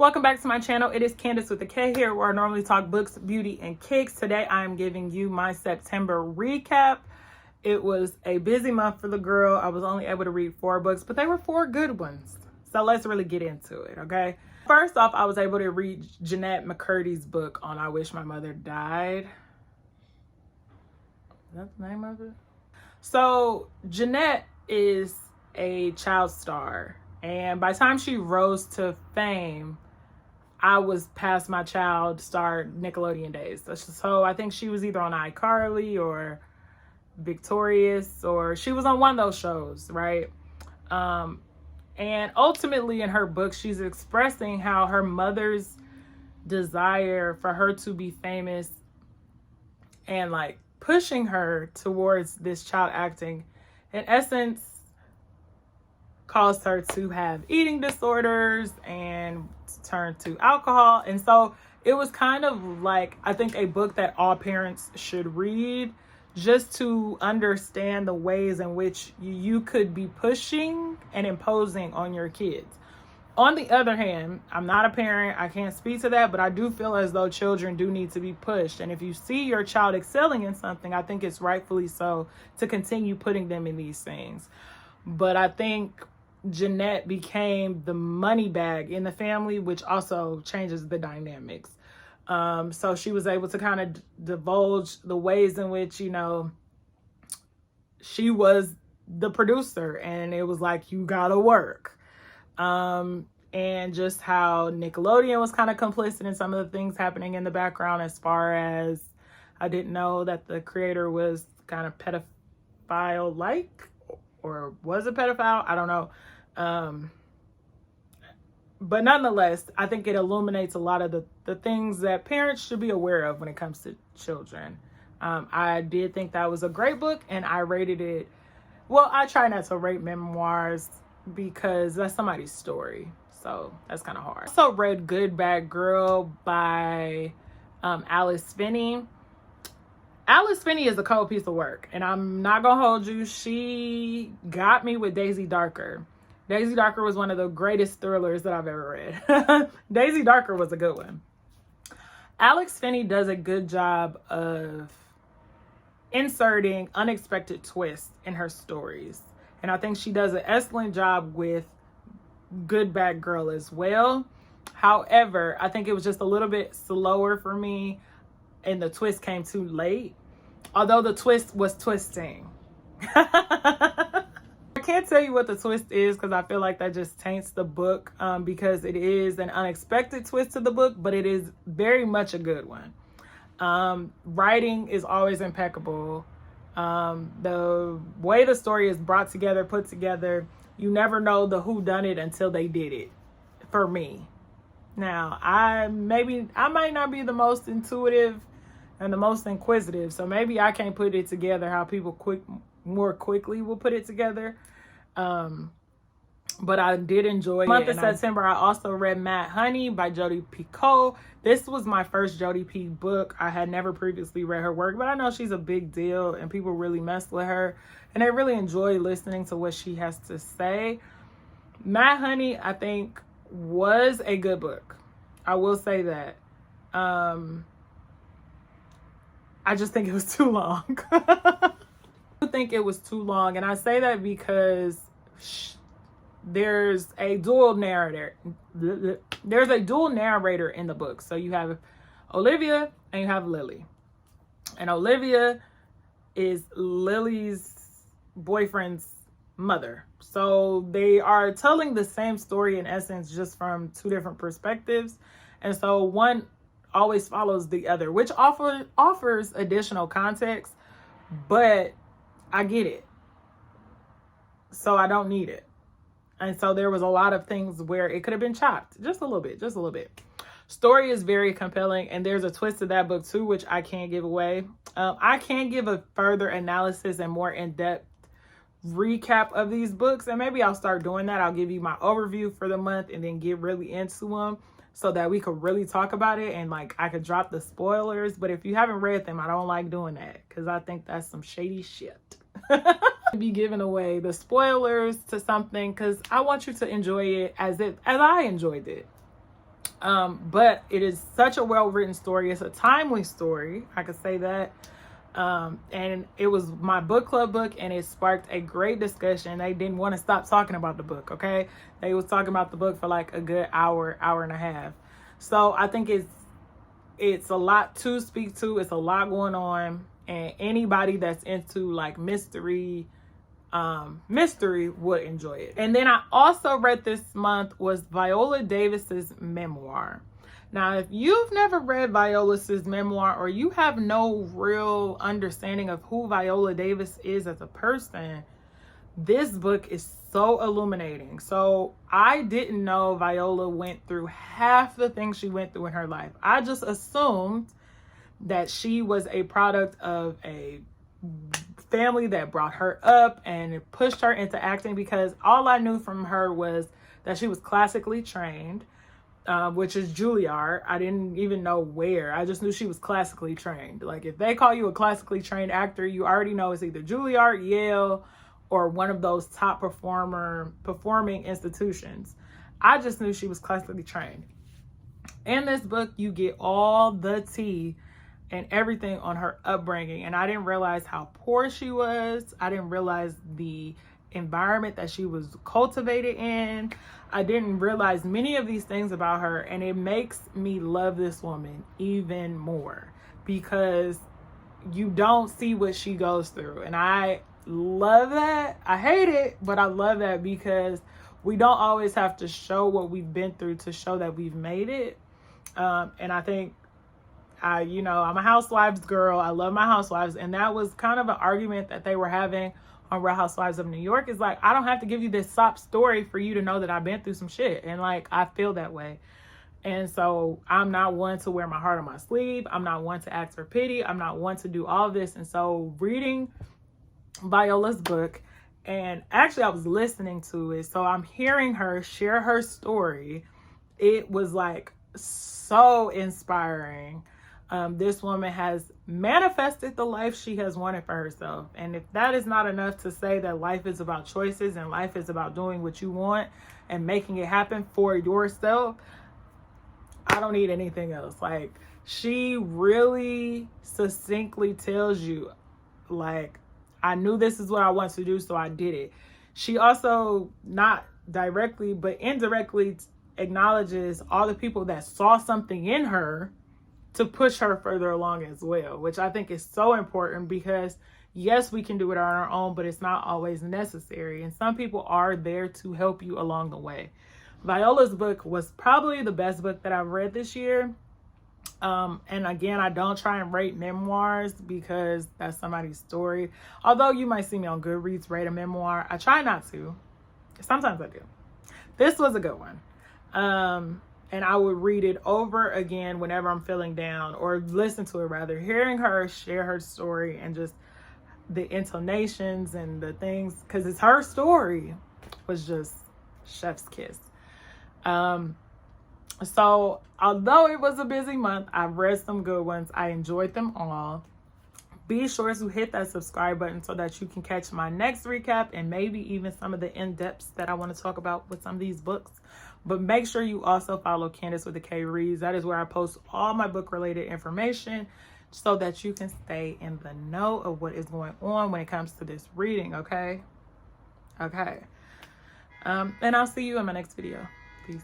Welcome back to my channel. It is Candace with a K here, where I normally talk books, beauty, and cakes. Today I am giving you my September recap. It was a busy month for the girl. I was only able to read 4 books, but they were 4 good ones. So let's really get into it, okay? First off, I was able to read Jennette McCurdy's book on I Wish My Mother Died. Is that the name of it? So Jennette is a child star, and by the time she rose to fame, I was past my child star Nickelodeon days. So I think she was either on iCarly or Victorious, or she was on one of those shows, right? And ultimately in her book, she's expressing how her mother's desire for her to be famous and like pushing her towards this child acting, in essence, caused her to have eating disorders and turn to alcohol. And so it was kind of like, I think, a book that all parents should read, just to understand the ways in which you could be pushing and imposing on your kids. On the other hand, I'm not a parent, I can't speak to that, but I do feel as though children do need to be pushed. And if you see your child excelling in something, I think it's rightfully so to continue putting them in these things. But I think Jennette became the money bag in the family, which also changes the dynamics. So she was able to kind of divulge the ways in which, you know, she was the producer and it was like, you gotta work. And just how Nickelodeon was kind of complicit in some of the things happening in the background, as far as I didn't know that the creator was kind of pedophile-like, or was a pedophile, I don't know. But nonetheless, I think it illuminates a lot of the things that parents should be aware of when it comes to children. I did think that was a great book, and I rated it, well, I try not to rate memoirs because that's somebody's story, so that's kind of hard. I also read Good Bad Girl by Alice Finney. Alice Finney is a cold piece of work, and I'm not gonna hold you. She got me with Daisy Darker. Daisy Darker was one of the greatest thrillers that I've ever read. Daisy Darker was a good one. Alex Finney does a good job of inserting unexpected twists in her stories. And I think she does an excellent job with Good Bad Girl as well. However, I think it was just a little bit slower for me, and the twist came too late. Although the twist was twisting. I can't tell you what the twist is because I feel like that just taints the book, because it is an unexpected twist to the book, but it is very much a good one. Writing is always impeccable. The way the story is brought together, put together, you never know the whodunit until they did it, for me. Now, I might not be the most intuitive and the most inquisitive, so maybe I can't put it together how people more quickly will put it together. But I did enjoy it. Month of September, I also read Mad Honey by Jodi Picoult. This was my first Jodi P book. I had never previously read her work, but I know she's a big deal and people really mess with her, and they really enjoy listening to what she has to say. Mad Honey, I think, was a good book. I will say that. I just think it was too long. I think it was too long, and I say that because there's a dual narrator. There's a dual narrator in the book. So you have Olivia and you have Lily, and Olivia is Lily's boyfriend's mother. So they are telling the same story in essence, just from 2 different perspectives, and so one always follows the other, which offers additional context, but I get it, so I don't need it. And so there was a lot of things where it could have been chopped just a little bit. Story is very compelling, and there's a twist to that book too, which I can't give away. I can give a further analysis and more in-depth recap of these books, and maybe I'll start doing that. I'll give you my overview for the month and then get really into them, so that we could really talk about it, and like I could drop the spoilers. But if you haven't read them, I don't like doing that because I think that's some shady shit. Be giving away the spoilers to something because I want you to enjoy it as I enjoyed it. But it is such a well-written story. It's a timely story, I could say that. And it was my book club book, and it sparked a great discussion. They didn't want to stop talking about the book, okay? They was talking about the book for like a good hour and a half. So I think it's a lot to speak to. It's a lot going on, and anybody that's into like mystery would enjoy it. And then I also read this month was Viola Davis's memoir. Now, if you've never read Viola's memoir, or you have no real understanding of who Viola Davis is as a person, this book is so illuminating. So I didn't know Viola went through half the things she went through in her life. I just assumed that she was a product of a family that brought her up and pushed her into acting, because all I knew from her was that she was classically trained, which is Juilliard. I didn't even know where. I just knew she was classically trained. Like, if they call you a classically trained actor, you already know it's either Juilliard, Yale, or one of those top performing institutions. I just knew she was classically trained. In this book, you get all the tea and everything on her upbringing. And I didn't realize how poor she was. I didn't realize the environment that she was cultivated in. I didn't realize many of these things about her. And it makes me love this woman even more, because you don't see what she goes through. And I love that. I hate it, but I love that, because we don't always have to show what we've been through to show that we've made it. And I think I'm a Housewives girl. I love my Housewives. And that was kind of an argument that they were having on Real Housewives of New York. Is like, I don't have to give you this sob story for you to know that I've been through some shit. And like, I feel that way. And so I'm not one to wear my heart on my sleeve. I'm not one to ask for pity. I'm not one to do all of this. And so reading Viola's book, and actually I was listening to it, so I'm hearing her share her story. It was like so inspiring. This woman has manifested the life she has wanted for herself. And if that is not enough to say that life is about choices and life is about doing what you want and making it happen for yourself, I don't need anything else. Like, she really succinctly tells you, like, I knew this is what I wanted to do, so I did it. She also, not directly, but indirectly acknowledges all the people that saw something in her to push her further along as well, which I think is so important, because yes, we can do it on our own, but it's not always necessary. And some people are there to help you along the way. Viola's book was probably the best book that I've read this year. And again, I don't try and rate memoirs, because that's somebody's story. Although you might see me on Goodreads rate a memoir, I try not to. Sometimes I do. This was a good one. And I would read it over again whenever I'm feeling down, or listen to it rather. Hearing her share her story and just the intonations and the things, because it's her story, was just chef's kiss. So although it was a busy month, I've read some good ones. I enjoyed them all. Be sure to hit that subscribe button so that you can catch my next recap, and maybe even some of the in-depths that I want to talk about with some of these books. But make sure you also follow Candace with the K Reads. That is where I post all my book related information, so that you can stay in the know of what is going on when it comes to this reading. Okay. And I'll see you in my next video. Peace.